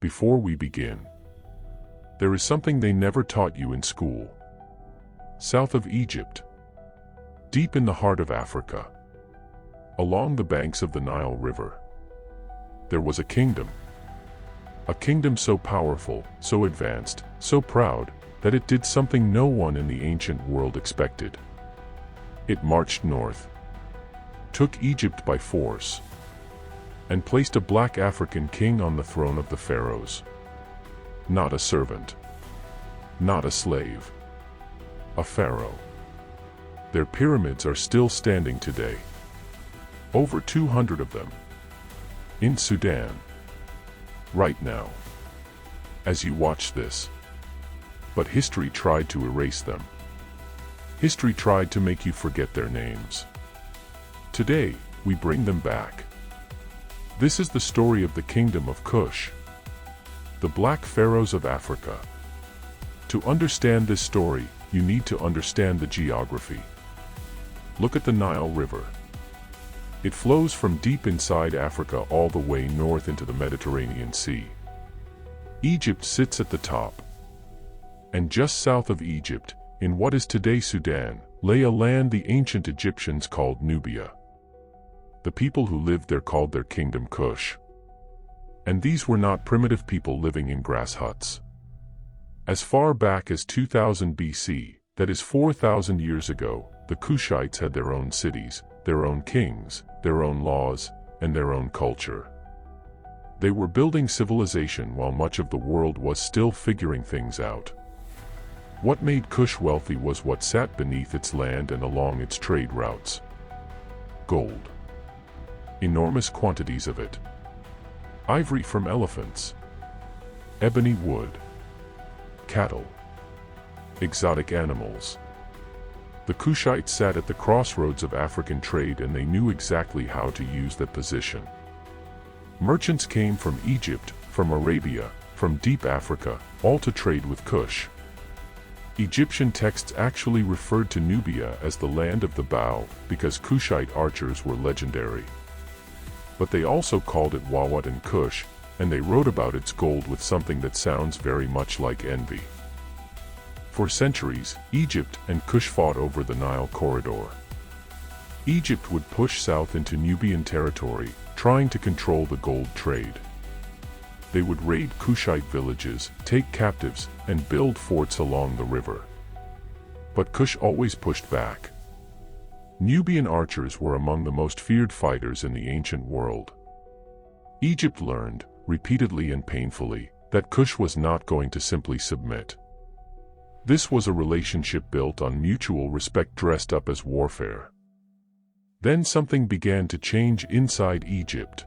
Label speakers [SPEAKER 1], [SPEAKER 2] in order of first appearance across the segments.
[SPEAKER 1] before we begin, there is something they never taught you in school. South of Egypt, deep in the heart of Africa, along the banks of the Nile River, there was a kingdom. A kingdom so powerful, so advanced, so proud, that it did something no one in the ancient world expected. It marched north, took Egypt by force, and placed a black African king on the throne of the pharaohs. Not a servant, not a slave, a pharaoh. Their pyramids are still standing today. Over 200 of them. In Sudan. Right now. As you watch this. But history tried to erase them. History tried to make you forget their names. Today, we bring them back. This is the story of the kingdom of Kush, the black pharaohs of Africa. To understand this story, you need to understand the geography. Look at the Nile River. It flows from deep inside Africa all the way north into the Mediterranean Sea. Egypt sits at the top. And just south of Egypt, in what is today Sudan, lay a land the ancient Egyptians called Nubia. The people who lived there called their kingdom Kush. And these were not primitive people living in grass huts. As far back as 2000 BC, that is 4,000 years ago, the Kushites had their own cities, their own kings, their own laws, and their own culture. They were building civilization while much of the world was still figuring things out. What made Kush wealthy was what sat beneath its land and along its trade routes. Gold. Enormous quantities of it. Ivory from elephants. Ebony wood. Cattle. Exotic animals. The Kushites sat at the crossroads of African trade, and they knew exactly how to use that position. Merchants came from Egypt, from Arabia, from deep Africa, all to trade with Kush. Egyptian texts actually referred to Nubia as the land of the bow, because Kushite archers were legendary. But they also called it Wawat and Kush, and they wrote about its gold with something that sounds very much like envy. For centuries, Egypt and Kush fought over the Nile corridor. Egypt would push south into Nubian territory, trying to control the gold trade. They would raid Kushite villages, take captives, and build forts along the river. But Kush always pushed back. Nubian archers were among the most feared fighters in the ancient world. Egypt learned, repeatedly and painfully, that Kush was not going to simply submit. This was a relationship built on mutual respect dressed up as warfare. Then something began to change inside Egypt.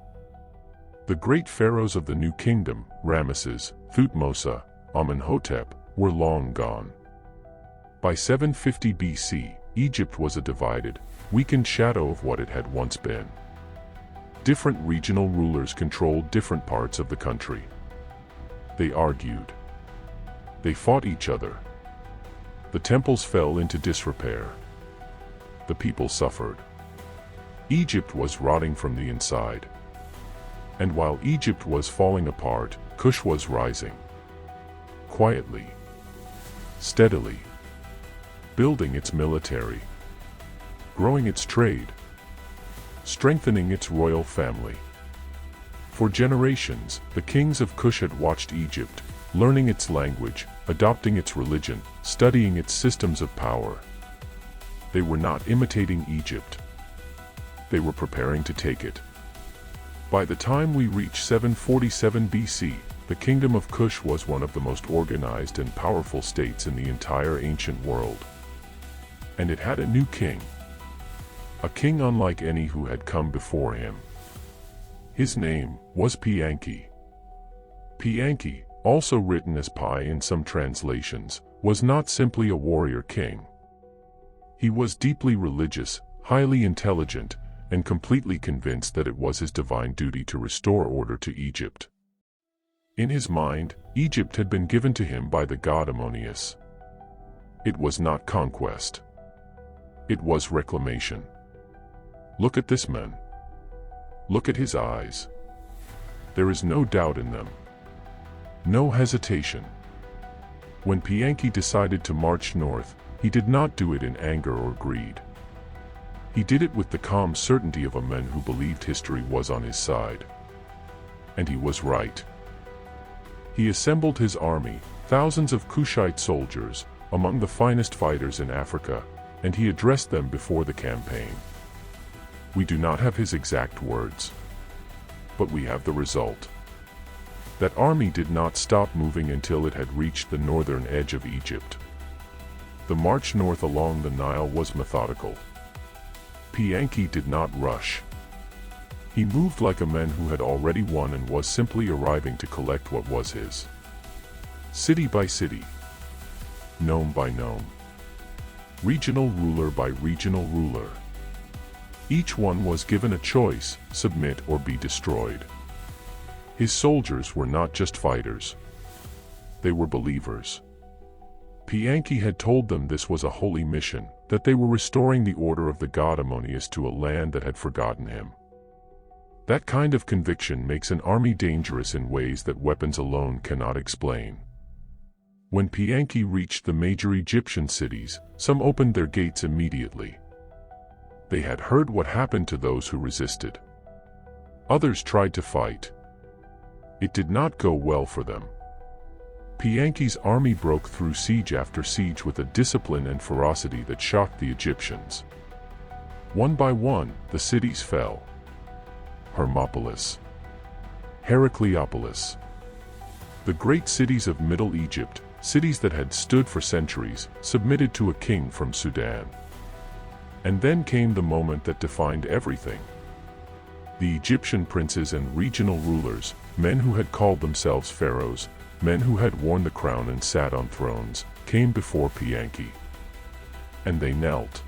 [SPEAKER 1] The great pharaohs of the new kingdom, Ramesses, Thutmose, Amenhotep, were long gone. By 750 BC, Egypt was a divided, weakened shadow of what it had once been. Different regional rulers controlled different parts of the country. They argued. They fought each other. The temples fell into disrepair. The people suffered. Egypt was rotting from the inside. And while Egypt was falling apart, Kush was rising. Quietly. Steadily. Building its military. Growing its trade. Strengthening its royal family. For generations, the kings of Kush had watched Egypt, learning its language, adopting its religion, studying its systems of power. They were not imitating Egypt. They were preparing to take it. By the time we reach 747 BC, the kingdom of Kush was one of the most organized and powerful states in the entire ancient world. And it had a new king. A king unlike any who had come before him. His name was Piankhi. Piankhi, also written as Pi in some translations, was not simply a warrior king. He was deeply religious, highly intelligent, and completely convinced that it was his divine duty to restore order to Egypt. In his mind, Egypt had been given to him by the god Ammonius. It was not conquest. It was reclamation. Look at this man. Look at his eyes. There is no doubt in them. No hesitation. When Piankhi decided to march north, he did not do it in anger or greed. He did it with the calm certainty of a man who believed history was on his side. And he was right. He assembled his army, thousands of Kushite soldiers, among the finest fighters in Africa, and he addressed them before the campaign. We do not have his exact words, but we have the result. That army did not stop moving until it had reached the northern edge of Egypt. The march north along the Nile was methodical. Piankhi did not rush. He moved like a man who had already won and was simply arriving to collect what was his. City by city, nome by nome, regional ruler by regional ruler. Each one was given a choice: submit or be destroyed. His soldiers were not just fighters. They were believers. Piankhi had told them this was a holy mission, that they were restoring the order of the god Amonirenas to a land that had forgotten him. That kind of conviction makes an army dangerous in ways that weapons alone cannot explain. When Piankhi reached the major Egyptian cities, some opened their gates immediately. They had heard what happened to those who resisted. Others tried to fight. It did not go well for them. Piankhi's army broke through siege after siege with a discipline and ferocity that shocked the Egyptians. One by one, the cities fell. Hermopolis, Heracleopolis. The great cities of Middle Egypt, cities that had stood for centuries, submitted to a king from Sudan. And then came the moment that defined everything. The Egyptian princes and regional rulers, men who had called themselves pharaohs, men who had worn the crown and sat on thrones, came before Piankhi. And they knelt.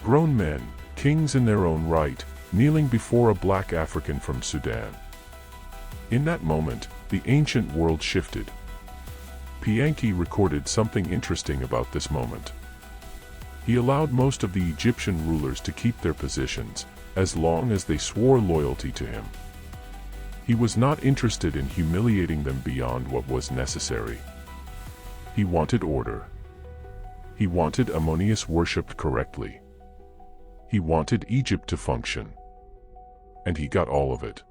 [SPEAKER 1] Grown men, kings in their own right, kneeling before a black African from Sudan. In that moment, the ancient world shifted. Piankhi recorded something interesting about this moment. He allowed most of the Egyptian rulers to keep their positions, as long as they swore loyalty to him. He was not interested in humiliating them beyond what was necessary. He wanted order. He wanted Amonirenas worshipped correctly. He wanted Egypt to function. And he got all of it.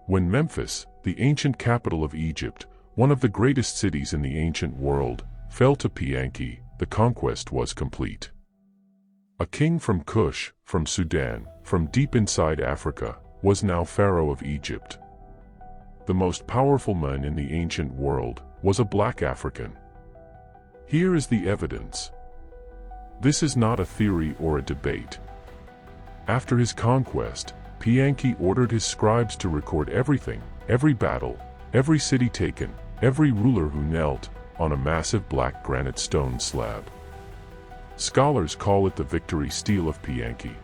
[SPEAKER 1] When Memphis, the ancient capital of Egypt, one of the greatest cities in the ancient world, fell to Piankhi, the conquest was complete. A king from Kush, from Sudan, from deep inside Africa, was now pharaoh of Egypt. The most powerful man in the ancient world was a black African. Here is the evidence. This is not a theory or a debate. After his conquest, Piankhi ordered his scribes to record everything, every battle, every city taken, every ruler who knelt, on a massive black granite stone slab. Scholars call it the victory stele of Piankhi.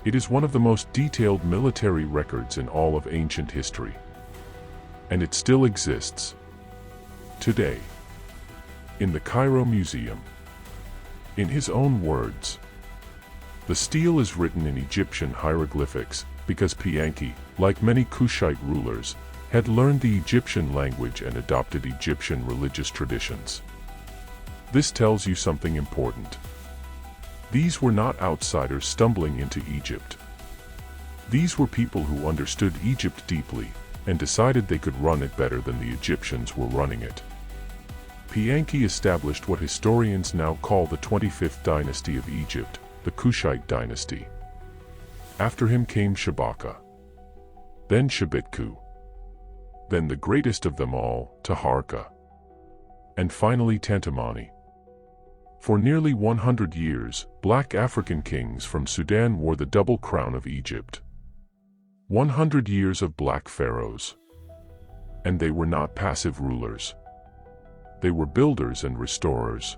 [SPEAKER 1] It is one of the most detailed military records in all of ancient history. And it still exists today in the Cairo Museum. In his own words, the stele is written in Egyptian hieroglyphics because Piankhi, like many Kushite rulers, had learned the Egyptian language and adopted Egyptian religious traditions. This tells you something important. These were not outsiders stumbling into Egypt. These were people who understood Egypt deeply and decided they could run it better than the Egyptians were running it. Piankhi established what historians now call the 25th dynasty of Egypt, the Kushite dynasty. After him came Shabaka, then Shabitku, then the greatest of them all, Taharqa, and finally Tantamani. For nearly 100 years, black African kings from Sudan wore the double crown of Egypt. 100 years of black pharaohs. And they were not passive rulers. They were builders and restorers.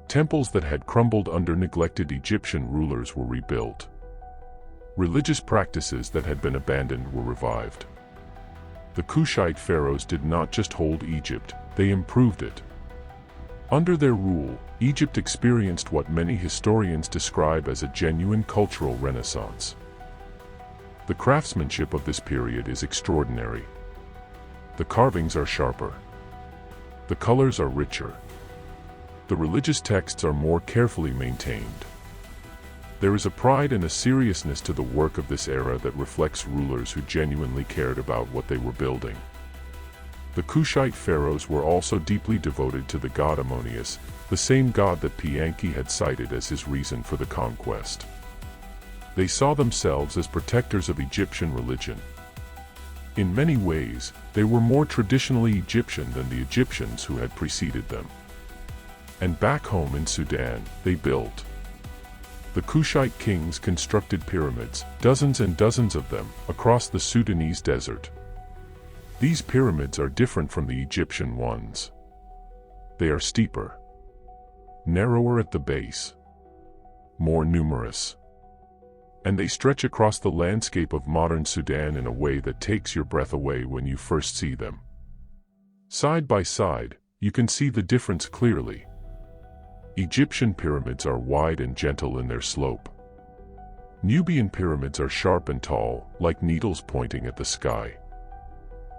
[SPEAKER 1] Temples that had crumbled under neglected Egyptian rulers were rebuilt. Religious practices that had been abandoned were revived. The Kushite pharaohs did not just hold Egypt, they improved it. Under their rule, Egypt experienced what many historians describe as a genuine cultural renaissance. The craftsmanship of this period is extraordinary. The carvings are sharper. The colors are richer. The religious texts are more carefully maintained. There is a pride and a seriousness to the work of this era that reflects rulers who genuinely cared about what they were building. The Kushite pharaohs were also deeply devoted to the god Ammonius, the same god that Piankhi had cited as his reason for the conquest. They saw themselves as protectors of Egyptian religion. In many ways, they were more traditionally Egyptian than the Egyptians who had preceded them. And back home in Sudan, they built. The Kushite kings constructed pyramids, dozens and dozens of them, across the Sudanese desert. These pyramids are different from the Egyptian ones. They are steeper, narrower at the base, more numerous. And they stretch across the landscape of modern Sudan in a way that takes your breath away when you first see them. Side by side, you can see the difference clearly. Egyptian pyramids are wide and gentle in their slope. Nubian pyramids are sharp and tall, like needles pointing at the sky.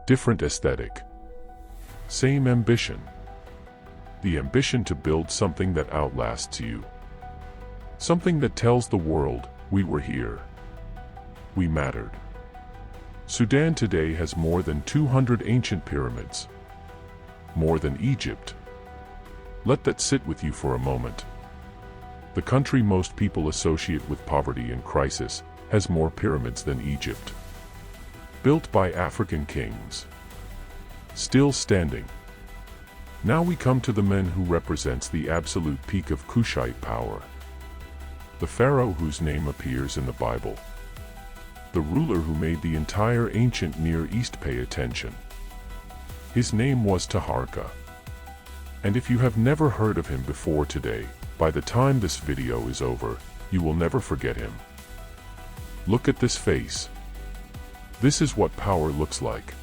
[SPEAKER 1] Different aesthetic. Same ambition. The ambition to build something that outlasts you. Something that tells the world, we were here. We mattered. Sudan today has more than 200 ancient pyramids. More than Egypt. Let that sit with you for a moment. The country most people associate with poverty and crisis has more pyramids than Egypt. Built by African kings. Still standing. Now we come to the man who represents the absolute peak of Kushite power. The pharaoh whose name appears in the Bible. The ruler who made the entire ancient Near East pay attention. His name was Taharqa. And if you have never heard of him before today, by the time this video is over, you will never forget him. Look at this face. This is what power looks like.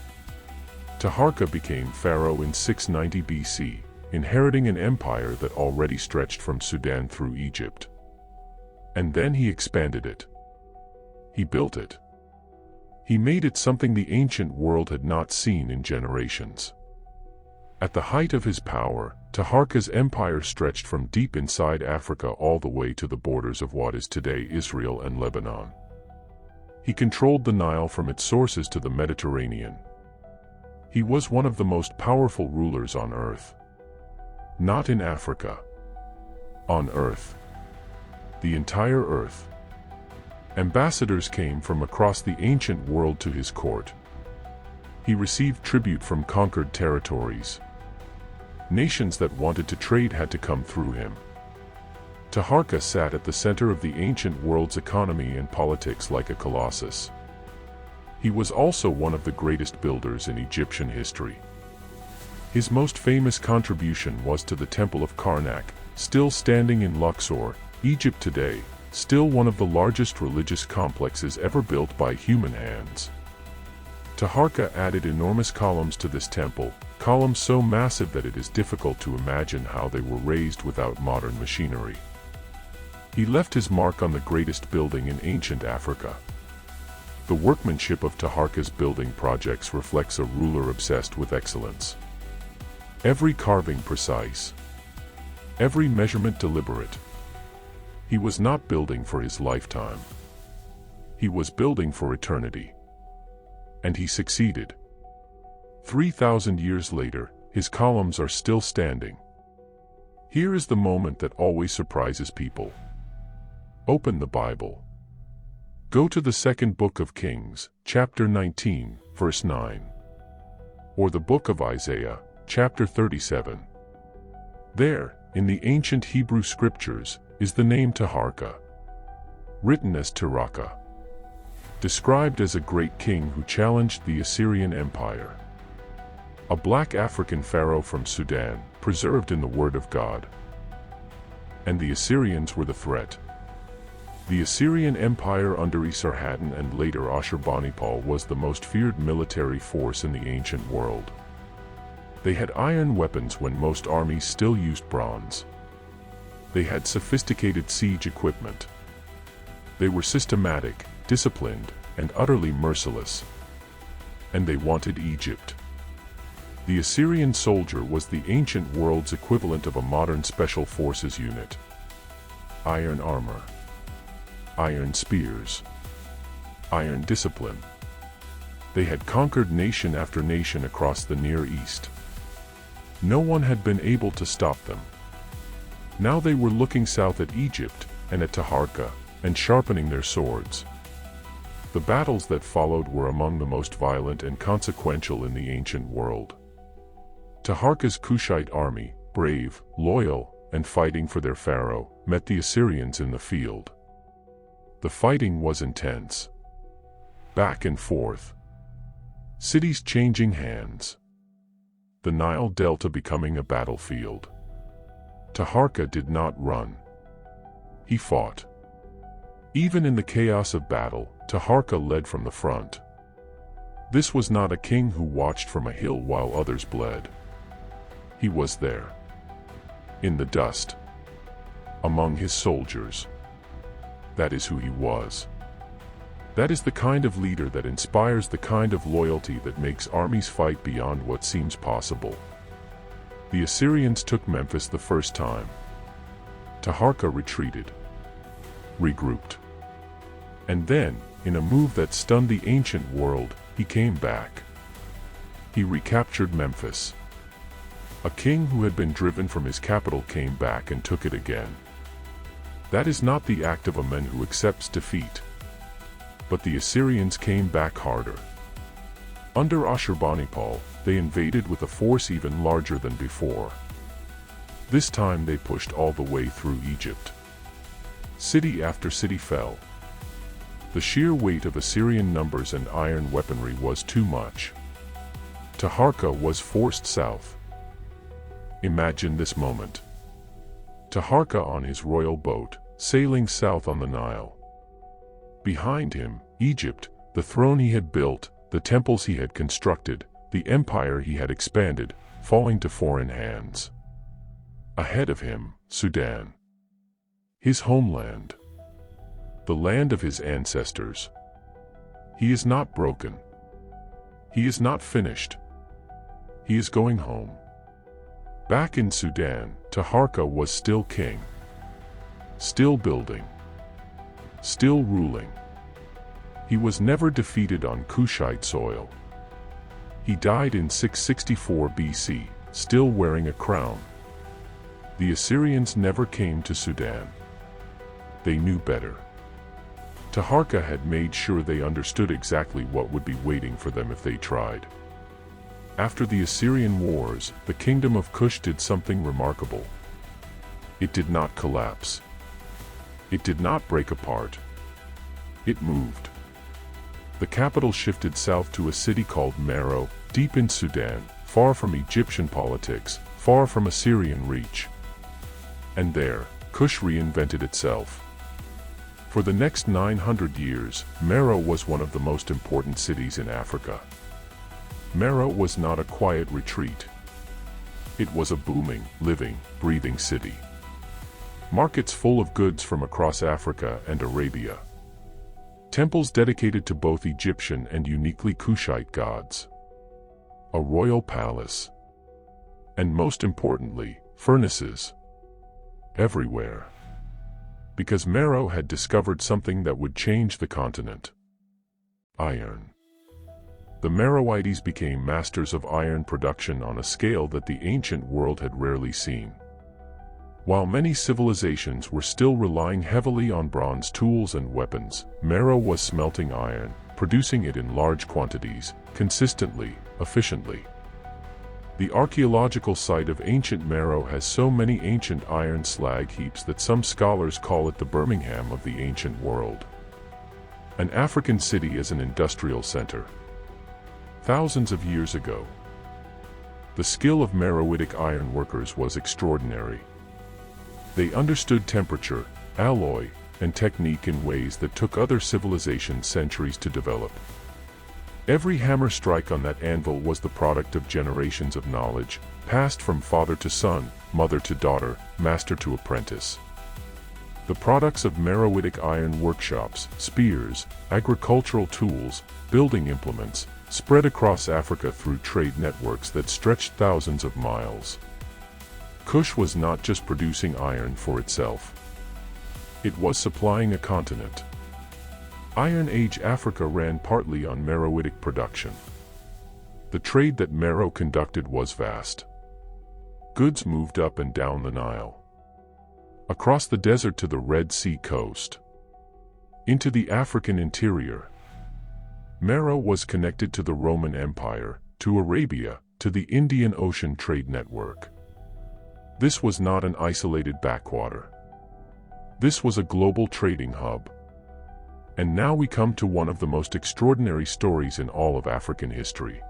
[SPEAKER 1] Taharqa became pharaoh in 690 BC, inheriting an empire that already stretched from Sudan through Egypt. And then he expanded it. He built it. He made it something the ancient world had not seen in generations. At the height of his power, Taharqa's empire stretched from deep inside Africa all the way to the borders of what is today Israel and Lebanon. He controlled the Nile from its sources to the Mediterranean. He was one of the most powerful rulers on earth. Not in Africa. On earth. The entire earth. Ambassadors came from across the ancient world to his court. He received tribute from conquered territories. Nations that wanted to trade had to come through him. Taharqa sat at the center of the ancient world's economy and politics like a colossus. He was also one of the greatest builders in Egyptian history. His most famous contribution was to the Temple of Karnak, still standing in Luxor, Egypt today, still one of the largest religious complexes ever built by human hands. Taharqa added enormous columns to this temple, columns so massive that it is difficult to imagine how they were raised without modern machinery. He left his mark on the greatest building in ancient Africa. The workmanship of Taharqa's building projects reflects a ruler obsessed with excellence. Every carving precise. Every measurement deliberate. He was not building for his lifetime. He was building for eternity. And he succeeded. 3,000 years later, his columns are still standing. Here is the moment that always surprises people. Open the Bible. Go to the second book of Kings, chapter 19, verse 9. Or the book of Isaiah, chapter 37. There, in the ancient Hebrew scriptures, is the name Taharqa. Written as Taharqa. Described as a great king who challenged the Assyrian Empire. A black African pharaoh from Sudan, preserved in the Word of God. And the Assyrians were the threat. The Assyrian Empire under Esarhaddon and later Ashurbanipal was the most feared military force in the ancient world. They had iron weapons when most armies still used bronze. They had sophisticated siege equipment. They were systematic, disciplined, and utterly merciless. And they wanted Egypt. The Assyrian soldier was the ancient world's equivalent of a modern special forces unit. Iron armor, iron spears, iron discipline. They had conquered nation after nation across the Near East. No one had been able to stop them. Now they were looking south at Egypt and at Taharqa, and sharpening their swords. The battles that followed were among the most violent and consequential in the ancient world. Taharqa's Kushite army, brave, loyal, and fighting for their pharaoh, met the Assyrians in the field. The fighting was intense. Back and forth. Cities changing hands. The Nile Delta becoming a battlefield. Taharqa did not run. He fought. Even in the chaos of battle, Taharqa led from the front. This was not a king who watched from a hill while others bled. He was there. In the dust. Among his soldiers. That is who he was. That is the kind of leader that inspires the kind of loyalty that makes armies fight beyond what seems possible. The Assyrians took Memphis the first time. Taharqa retreated. Regrouped. And then, in a move that stunned the ancient world, he came back. He recaptured Memphis. A king who had been driven from his capital came back and took it again. That is not the act of a man who accepts defeat. But the Assyrians came back harder. Under Ashurbanipal, they invaded with a force even larger than before. This time they pushed all the way through Egypt. City after city fell. The sheer weight of Assyrian numbers and iron weaponry was too much. Taharqa was forced south. Imagine this moment. Taharqa on his royal boat, sailing south on the Nile. Behind him, Egypt, the throne he had built, the temples he had constructed, the empire he had expanded, falling to foreign hands. Ahead of him, Sudan. His homeland. The land of his ancestors. He is not broken. He is not finished. He is going home. Back in Sudan, Taharqa was still king. Still building. Still ruling. He was never defeated on Kushite soil. He died in 664 BC, still wearing a crown. The Assyrians never came to Sudan. They knew better. Taharqa had made sure they understood exactly what would be waiting for them if they tried. After the Assyrian wars, the kingdom of Kush did something remarkable. It did not collapse. It did not break apart. It moved. The capital shifted south to a city called Meroe, deep in Sudan, far from Egyptian politics, far from Assyrian reach. And there, Kush reinvented itself. For the next 900 years, Meroe was one of the most important cities in Africa. Meroe was not a quiet retreat. It was a booming, living, breathing city. Markets full of goods from across Africa and Arabia. Temples dedicated to both Egyptian and uniquely Kushite gods. A royal palace. And most importantly, furnaces. Everywhere. Because Meroe had discovered something that would change the continent. Iron. The Meroites became masters of iron production on a scale that the ancient world had rarely seen. While many civilizations were still relying heavily on bronze tools and weapons, Meroe was smelting iron, producing it in large quantities, consistently, efficiently. The archaeological site of ancient Meroe has so many ancient iron slag heaps that some scholars call it the Birmingham of the ancient world. An African city as an industrial center. Thousands of years ago. The skill of Meroitic iron workers was extraordinary. They understood temperature, alloy, and technique in ways that took other civilizations centuries to develop. Every hammer strike on that anvil was the product of generations of knowledge, passed from father to son, mother to daughter, master to apprentice. The products of Meroitic iron workshops, spears, agricultural tools, building implements, spread across Africa through trade networks that stretched thousands of miles. Kush was not just producing iron for itself. It was supplying a continent. Iron Age Africa ran partly on Meroitic production. The trade that Meroe conducted was vast. Goods moved up and down the Nile, across the desert to the Red Sea coast, into the African interior. Meroe was connected to the Roman Empire, to Arabia, to the Indian Ocean trade network. This was not an isolated backwater. This was a global trading hub. And now we come to one of the most extraordinary stories in all of African history.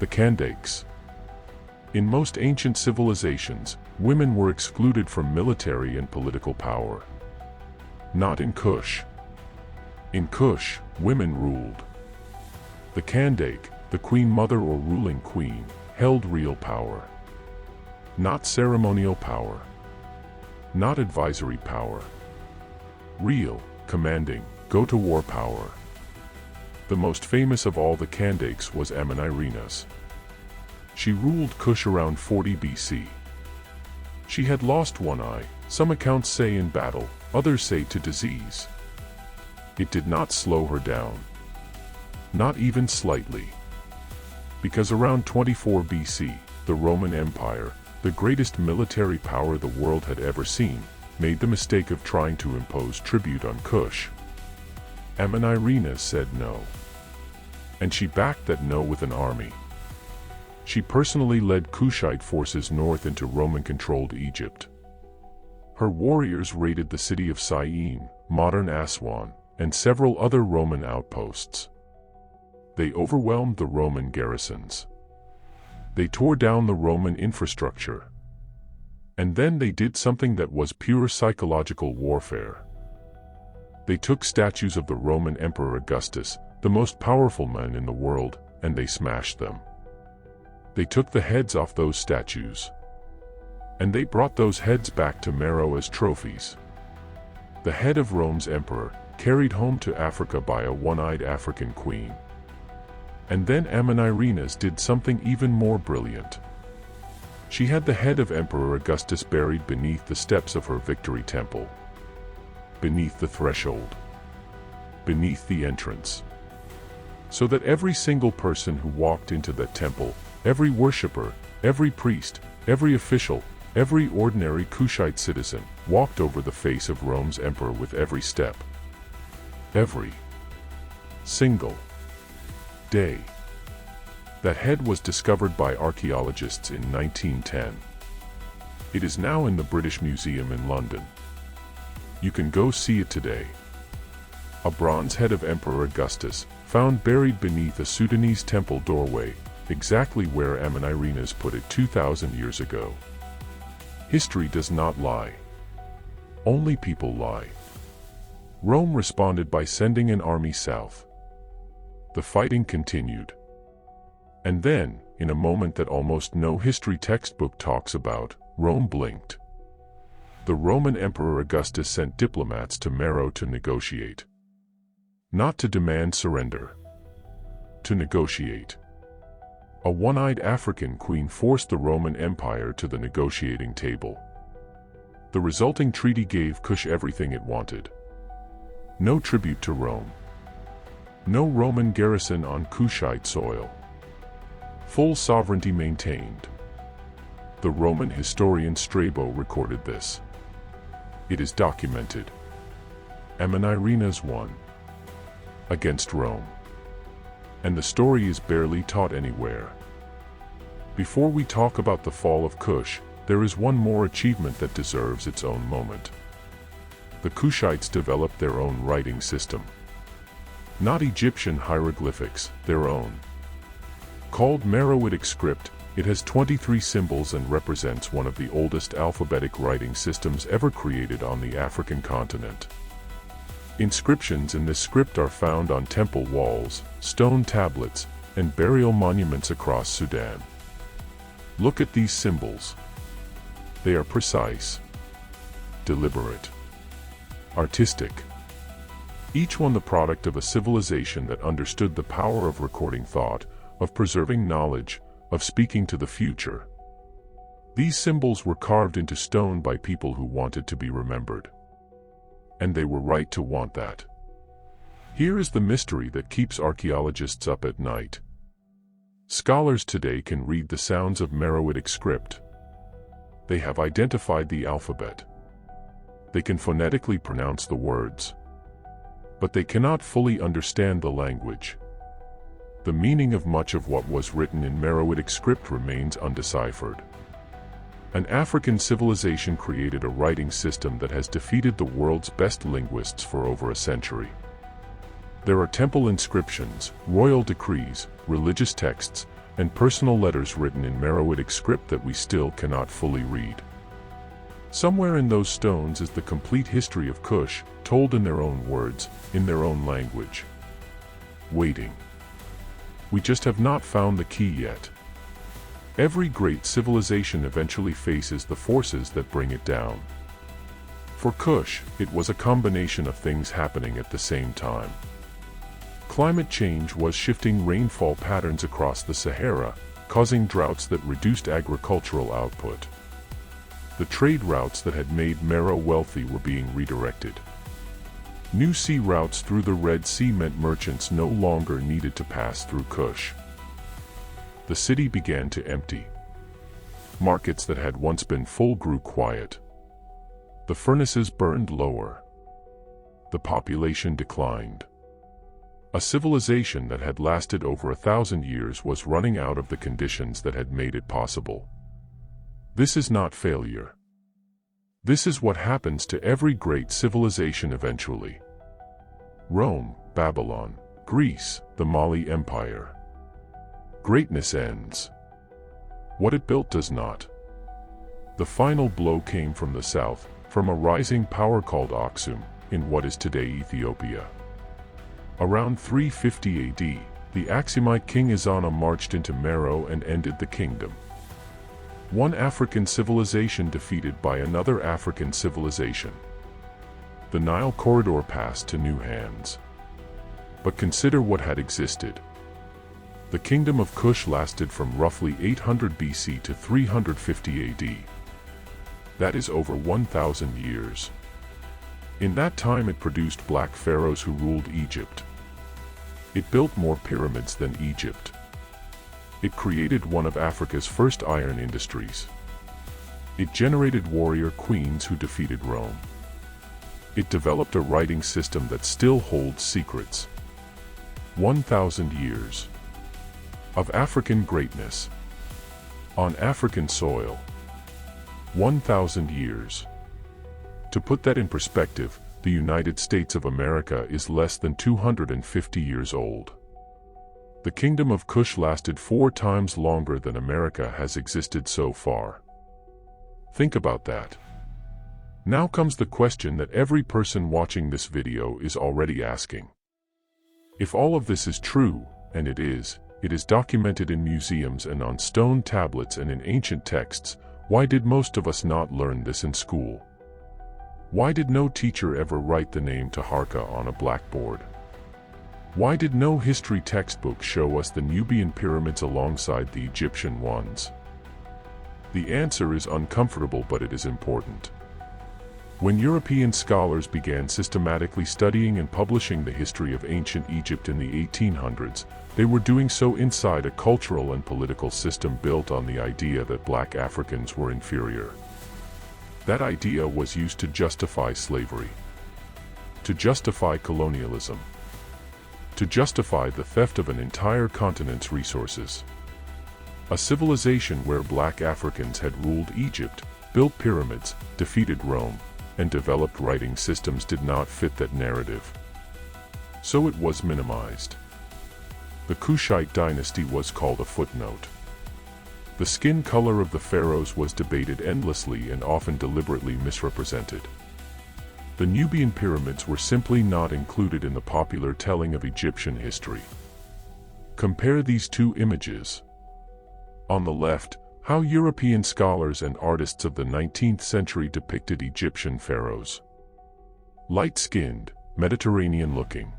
[SPEAKER 1] The Kandakes. In most ancient civilizations, women were excluded from military and political power. Not in Kush. In Kush, women ruled. The Kandake, the queen mother or ruling queen, held real power. Not ceremonial power. Not advisory power. Real, commanding, go-to-war power. The most famous of all the Kandakes was Amanirenas. She ruled Kush around 40 BC. She had lost one eye, some accounts say in battle, others say to disease. It did not slow her down. Not even slightly. Because around 24 BC, the Roman Empire, the greatest military power the world had ever seen, made the mistake of trying to impose tribute on Kush. Amanirenas said no. And she backed that no with an army. She personally led Kushite forces north into Roman-controlled Egypt. Her warriors raided the city of Syene, modern Aswan, and several other Roman outposts. They overwhelmed the Roman garrisons. They tore down the Roman infrastructure. And then they did something that was pure psychological warfare. They took statues of the Roman Emperor Augustus, the most powerful man in the world, and they smashed them. They took the heads off those statues. And they brought those heads back to Meroe as trophies. The head of Rome's emperor, carried home to Africa by a one-eyed African queen. And then Amanirenas did something even more brilliant. She had the head of Emperor Augustus buried beneath the steps of her Victory Temple. Beneath the threshold. Beneath the entrance. So that every single person who walked into that temple, every worshipper, every priest, every official, every ordinary Kushite citizen, walked over the face of Rome's emperor with every step. Every single day. That head was discovered by archaeologists in 1910. It is now in the British Museum in London. You can go see it today. A bronze head of Emperor Augustus, found buried beneath a Sudanese temple doorway, exactly where Amanirenas put it 2,000 years ago. History does not lie. Only people lie. Rome responded by sending an army south. The fighting continued. And then, in a moment that almost no history textbook talks about, Rome blinked. The Roman Emperor Augustus sent diplomats to Meroe to negotiate. Not to demand surrender. To negotiate. A one-eyed African queen forced the Roman Empire to the negotiating table. The resulting treaty gave Kush everything it wanted. No tribute to Rome. No Roman garrison on Kushite soil. Full sovereignty maintained. The Roman historian Strabo recorded this. It is documented. Amanirenas won. Against Rome. And the story is barely taught anywhere. Before we talk about the fall of Kush, there is one more achievement that deserves its own moment. The Kushites developed their own writing system. Not Egyptian hieroglyphics, their own. Called Meroitic script, it has 23 symbols and represents one of the oldest alphabetic writing systems ever created on the African continent. Inscriptions in this script are found on temple walls, stone tablets, and burial monuments across Sudan. Look at these symbols. They are precise, deliberate, artistic, each one the product of a civilization that understood the power of recording thought, of preserving knowledge, of speaking to the future. These symbols were carved into stone by people who wanted to be remembered. And they were right to want that. Here is the mystery that keeps archaeologists up at night. Scholars today can read the sounds of Meroitic script. They have identified the alphabet. They can phonetically pronounce the words. But they cannot fully understand the language. The meaning of much of what was written in Meroitic script remains undeciphered. An African civilization created a writing system that has defeated the world's best linguists for over a century. There are temple inscriptions, royal decrees, religious texts, and personal letters written in Meroitic script that we still cannot fully read. Somewhere in those stones is the complete history of Kush, told in their own words, in their own language. Waiting. We just have not found the key yet. Every great civilization eventually faces the forces that bring it down. For Kush, it was a combination of things happening at the same time. Climate change was shifting rainfall patterns across the Sahara, causing droughts that reduced agricultural output. The trade routes that had made Meroe wealthy were being redirected. New sea routes through the Red Sea meant merchants no longer needed to pass through Kush. The city began to empty. Markets that had once been full grew quiet. The furnaces burned lower. The population declined. A civilization that had lasted over 1,000 years was running out of the conditions that had made it possible. This is not failure. This is what happens to every great civilization eventually. Rome, Babylon, Greece, the Mali Empire. Greatness ends. What it built does not. The final blow came from the south, from a rising power called Aksum, in what is today Ethiopia. Around 350 AD, the Aksumite king Ezana marched into Meroe and ended the kingdom. One African civilization defeated by another African civilization. The Nile corridor passed to new hands. But consider what had existed. The kingdom of Kush lasted from roughly 800 BC to 350 AD. That is over 1,000 years. In that time it produced black pharaohs who ruled Egypt. It built more pyramids than Egypt. It created one of Africa's first iron industries. It generated warrior queens who defeated Rome. It developed a writing system that still holds secrets. 1,000 years of African greatness on African soil. 1,000 years. To put that in perspective, the United States of America is less than 250 years old. The kingdom of Kush lasted 4 times longer than America has existed so far. Think about that. Now comes the question that every person watching this video is already asking. If all of this is true, and it is documented in museums and on stone tablets and in ancient texts, why did most of us not learn this in school? Why did no teacher ever write the name Taharqa on a blackboard? Why did no history textbook show us the Nubian pyramids alongside the Egyptian ones? The answer is uncomfortable, but it is important. When European scholars began systematically studying and publishing the history of ancient Egypt in the 1800s, they were doing so inside a cultural and political system built on the idea that black Africans were inferior. That idea was used to justify slavery, to justify colonialism, to justify the theft of an entire continent's resources. A civilization where black Africans had ruled Egypt, built pyramids, defeated Rome, and developed writing systems did not fit that narrative. So it was minimized. The Kushite dynasty was called a footnote. The skin color of the pharaohs was debated endlessly and often deliberately misrepresented. The Nubian pyramids were simply not included in the popular telling of Egyptian history. Compare these two images. On the left, how European scholars and artists of the 19th century depicted Egyptian pharaohs. Light-skinned, Mediterranean-looking.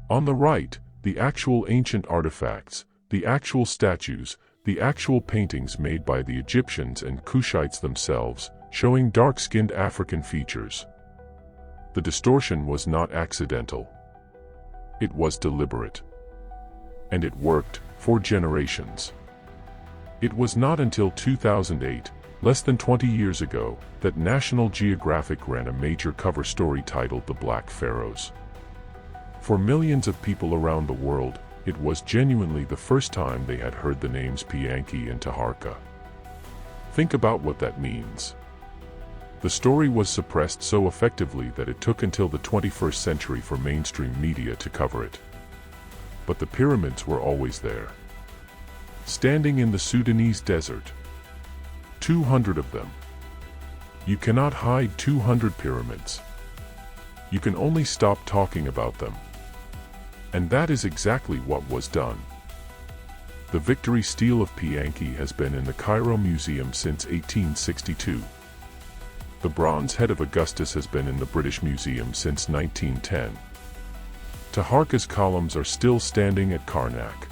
[SPEAKER 1] On the right, the actual ancient artifacts, the actual statues, the actual paintings made by the Egyptians and Kushites themselves, showing dark-skinned African features. The distortion was not accidental. It was deliberate. And it worked for generations. It was not until 2008, less than 20 years ago, that National Geographic ran a major cover story titled The Black Pharaohs. For millions of people around the world, it was genuinely the first time they had heard the names Piankhi and Taharqa. Think about what that means. The story was suppressed so effectively that it took until the 21st century for mainstream media to cover it. But the pyramids were always there. Standing in the Sudanese desert. 200 of them. You cannot hide 200 pyramids. You can only stop talking about them. And that is exactly what was done. The Victory Stele of Piankhi has been in the Cairo Museum since 1862. The bronze head of Augustus has been in the British Museum since 1910. Taharqa's columns are still standing at Karnak.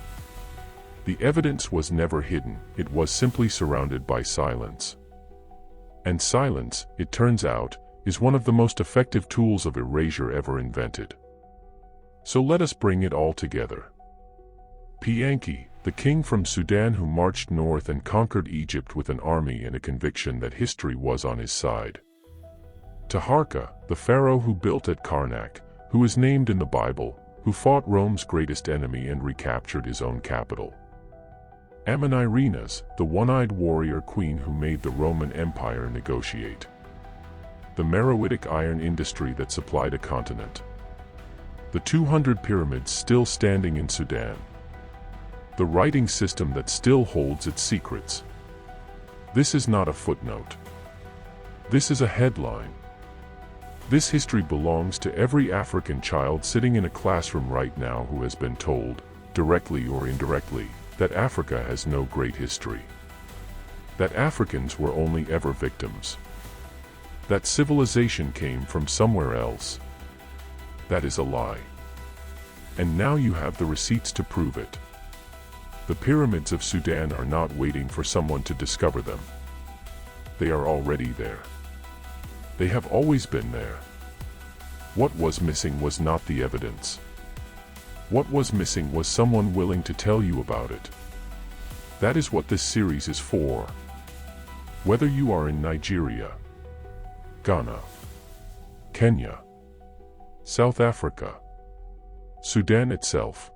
[SPEAKER 1] The evidence was never hidden, it was simply surrounded by silence. And silence, it turns out, is one of the most effective tools of erasure ever invented. So let us bring it all together. Piankhi, the king from Sudan who marched north and conquered Egypt with an army and a conviction that history was on his side. Taharqa, the pharaoh who built at Karnak, who is named in the Bible, who fought Rome's greatest enemy and recaptured his own capital. Amanirenas, the one-eyed warrior queen who made the Roman Empire negotiate. The Meroitic iron industry that supplied a continent. The 200 pyramids still standing in Sudan. The writing system that still holds its secrets. This is not a footnote. This is a headline. This history belongs to every African child sitting in a classroom right now who has been told, directly or indirectly, that Africa has no great history. That Africans were only ever victims. That civilization came from somewhere else. That is a lie. And now you have the receipts to prove it. The pyramids of Sudan are not waiting for someone to discover them. They are already there. They have always been there. What was missing was not the evidence. What was missing was someone willing to tell you about it. That is what this series is for. Whether you are in Nigeria, Ghana, Kenya, South Africa, Sudan itself,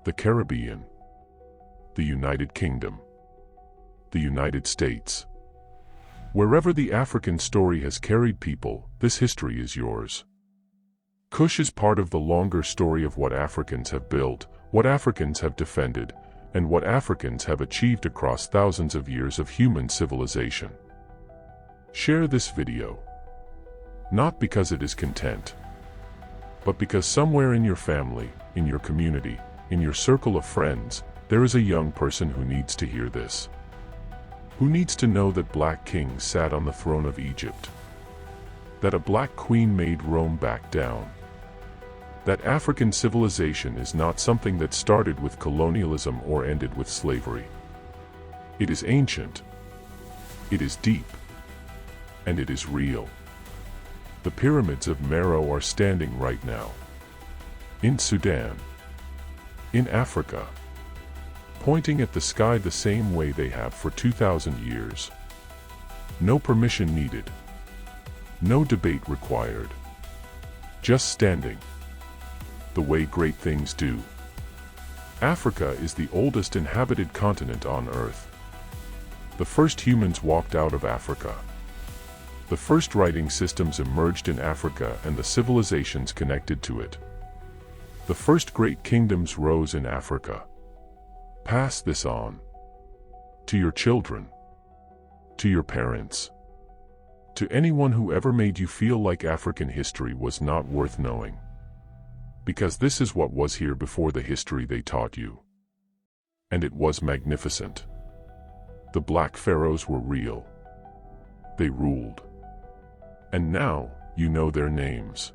[SPEAKER 1] the Caribbean, the United Kingdom, the United States. Wherever the African story has carried people, this history is yours. Kush is part of the longer story of what Africans have built, what Africans have defended, and what Africans have achieved across thousands of years of human civilization. Share this video. Not because it is content, but because somewhere in your family, in your community, in your circle of friends, there is a young person who needs to hear this. Who needs to know that black kings sat on the throne of Egypt. That a black queen made Rome back down. That African civilization is not something that started with colonialism or ended with slavery. It is ancient. It is deep. And it is real. The pyramids of Meroe are standing right now. In Sudan. In Africa. Pointing at the sky the same way they have for 2,000 years. No permission needed. No debate required. Just standing. The way great things do. Africa is the oldest inhabited continent on Earth. The first humans walked out of Africa. The first writing systems emerged in Africa and the civilizations connected to it. The first great kingdoms rose in Africa. Pass this on. To your children. To your parents. To anyone who ever made you feel like African history was not worth knowing. Because this is what was here before the history they taught you. And it was magnificent. The black pharaohs were real. They ruled. And now, you know their names.